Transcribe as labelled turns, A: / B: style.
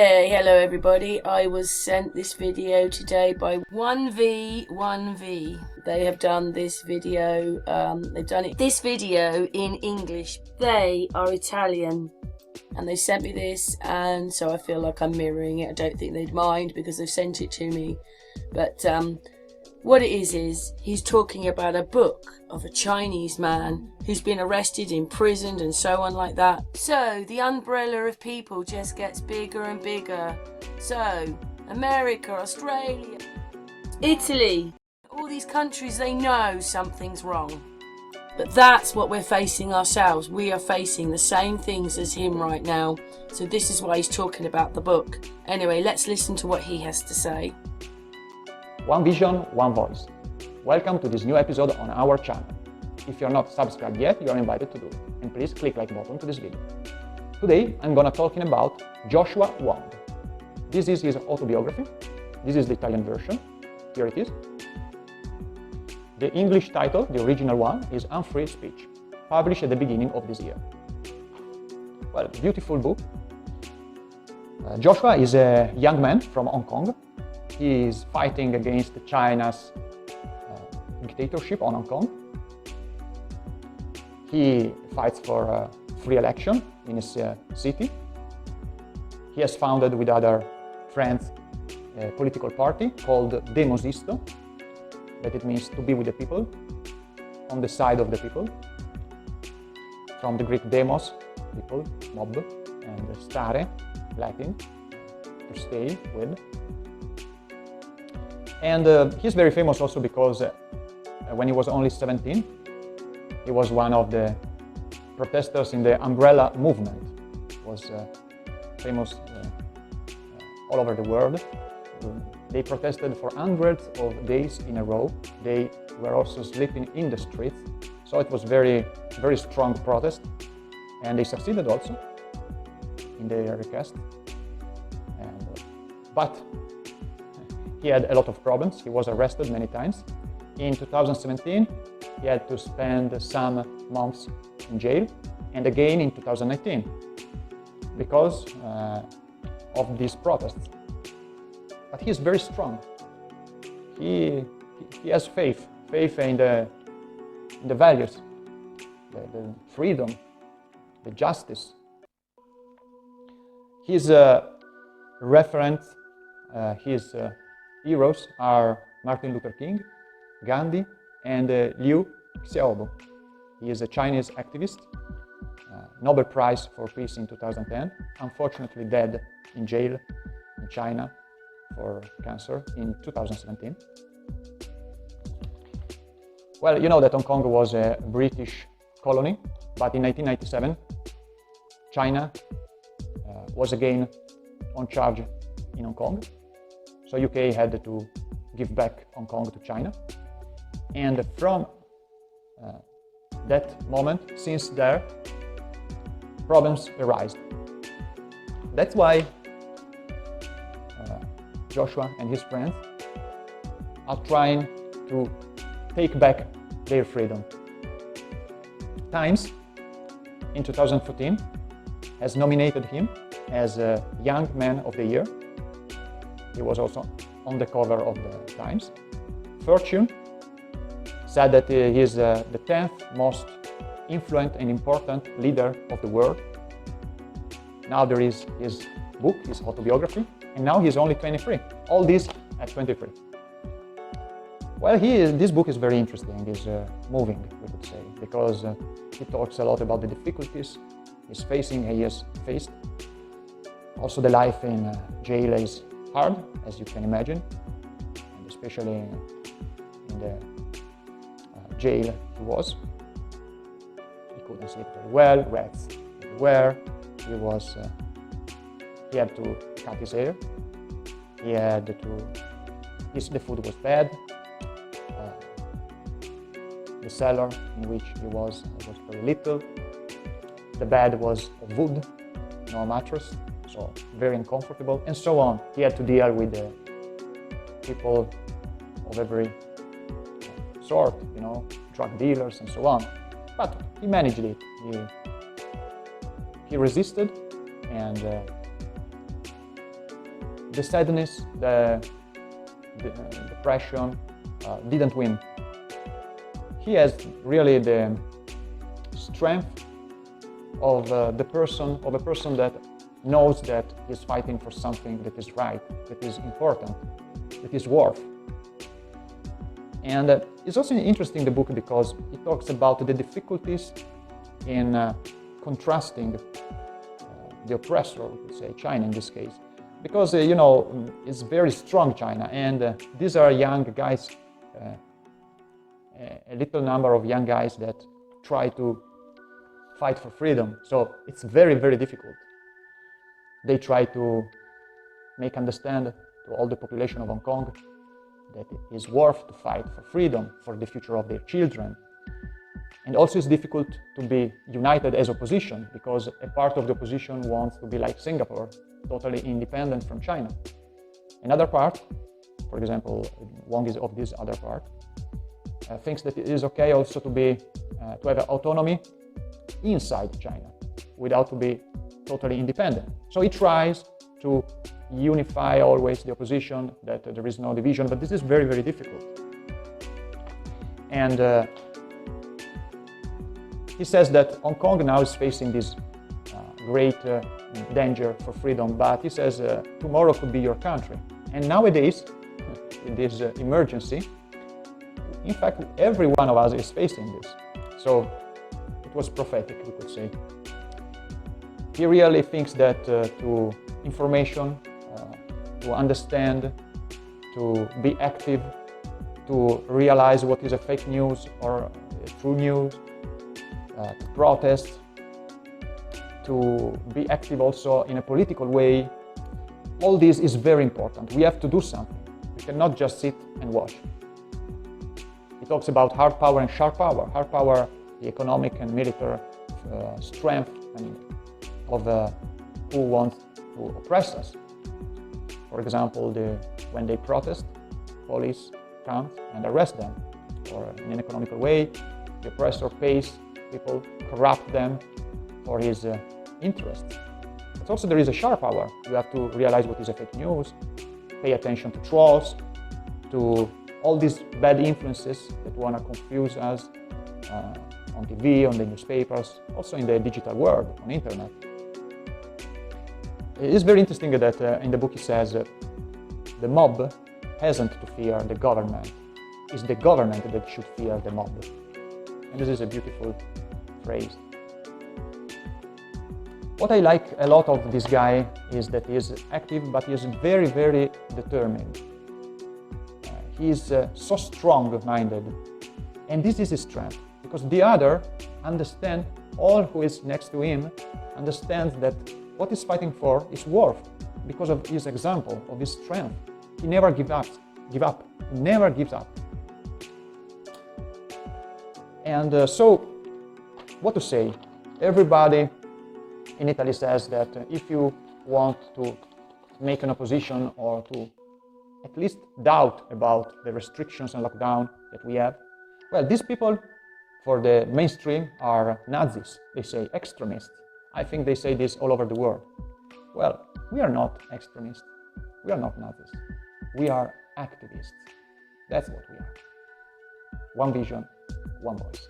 A: Hey, hello everybody. I was sent this video today by 1v1v. They have done this video, this video in English. They are Italian and they sent me this, and so I feel like I'm mirroring it. I don't think they'd mind because they've sent it to me. But what it is he's talking about a book of a Chinese man who's been arrested, imprisoned and so on like that. So the umbrella of people just gets bigger and bigger. So America, Australia, Italy, all these countries, they know something's wrong. But that's what we're facing ourselves. We are facing the same things as him right now. So this is why he's talking about the book. Anyway, let's listen to what he has to say.
B: One vision, one voice. Welcome to this new episode on our channel. If you're not subscribed yet, you are invited to do it. And please click like button to this video. Today, I'm gonna talking about Joshua Wong. This is his autobiography. This is the Italian version. Here it is. The English title, the original one, is Unfree Speech, published at the beginning of this year. Well, beautiful book. Joshua is a young man from Hong Kong. He is fighting against China's dictatorship on Hong Kong. He fights for free election in his city. He has founded with other friends a political party called Demosisto, that it means to be with the people, on the side of the people. From the Greek demos, people, mob, and stare, Latin, to stay with. And he's very famous also because when he was only 17, he was one of the protesters in the umbrella movement. He was famous all over the world. They protested for hundreds of days in a row. They were also sleeping in the streets. So it was very strong protest. And they succeeded also in their request. But he had a lot of problems. He was arrested many times. In 2017, he had to spend some months in jail, and again in 2019 because of these protests. But he is very strong. He has faith in the values, the freedom, the justice. His reference, his heroes are Martin Luther King, Gandhi, and Liu Xiaobo. He is a Chinese activist, Nobel Prize for Peace in 2010, unfortunately dead in jail in China for cancer in 2017. Well, you know that Hong Kong was a British colony, but in 1997, China was again on charge in Hong Kong. So UK had to give back Hong Kong to China. And from that moment, since there, problems arise. That's why Joshua and his friends are trying to take back their freedom. Times, in 2014, has nominated him as a Young Man of the Year. He was also on the cover of the Times. Fortune said that he is the 10th most influential and important leader of the world. Now there is his book, his autobiography, and now he's only 23. All this at 23. Well, this book is very interesting, is moving, we could say, because he talks a lot about the difficulties he's facing, he has faced. Also, the life in jail is hard, as you can imagine, and especially in the jail he was. He couldn't sleep very well, rats everywhere. He had to cut his hair. The food was bad. The cellar in which he was very little. The bed was of wood, no mattress, so very uncomfortable, and so on. He had to deal with people of every sort, you know, drug dealers and so on. But he managed it. He resisted, and the sadness, the depression didn't win. He has really the strength of a person that knows that he's fighting for something that is right, that is important, that is worth. And it's also interesting, the book, because it talks about the difficulties in contrasting the oppressor, we could say, China in this case. Because, it's very strong, China, and these are young guys, a little number of young guys that try to fight for freedom. So it's very, very difficult. They try to make understand to all the population of Hong Kong that it is worth to fight for freedom, for the future of their children. And also it's difficult to be united as opposition, because a part of the opposition wants to be like Singapore, totally independent from China. Another part, for example, Wong is of this other part, thinks that it is okay also to have autonomy inside China, without to be totally independent. So he tries to unify always the opposition, that there is no division, but this is very, very difficult. And he says that Hong Kong now is facing this great danger for freedom, but he says tomorrow could be your country. And nowadays, in this emergency, in fact, every one of us is facing this. So it was prophetic, we could say. He really thinks that to information, to understand, to be active, to realize what is a fake news or a true news, to protest, to be active also in a political way, all this is very important. We have to do something. We cannot just sit and watch. He talks about hard power and sharp power. Hard power, the economic and military strength of who wants to oppress us. For example, when they protest, police comes and arrest them. Or in an economical way, the oppressor pays people, corrupt them for his interests. But also there is a sharp power. You have to realize what is a fake news, pay attention to trolls, to all these bad influences that want to confuse us on TV, on the newspapers, also in the digital world, on internet. It is very interesting that in the book he says the mob hasn't to fear the government. It's the government that should fear the mob. And this is a beautiful phrase. What I like a lot of this guy is that he is active, but he is very, very determined. He is so strong-minded, and this is his strength, because the other understands, all who is next to him understands that what he's fighting for is worth, because of his example, of his strength. He never gives up. He never gives up. And so, what to say? Everybody in Italy says that if you want to make an opposition or to at least doubt about the restrictions and lockdown that we have, well, these people, for the mainstream, are Nazis. They say extremists. I think they say this all over the world. Well, we are not extremists. We are not Nazis. We are activists. That's what we are. One vision, one voice.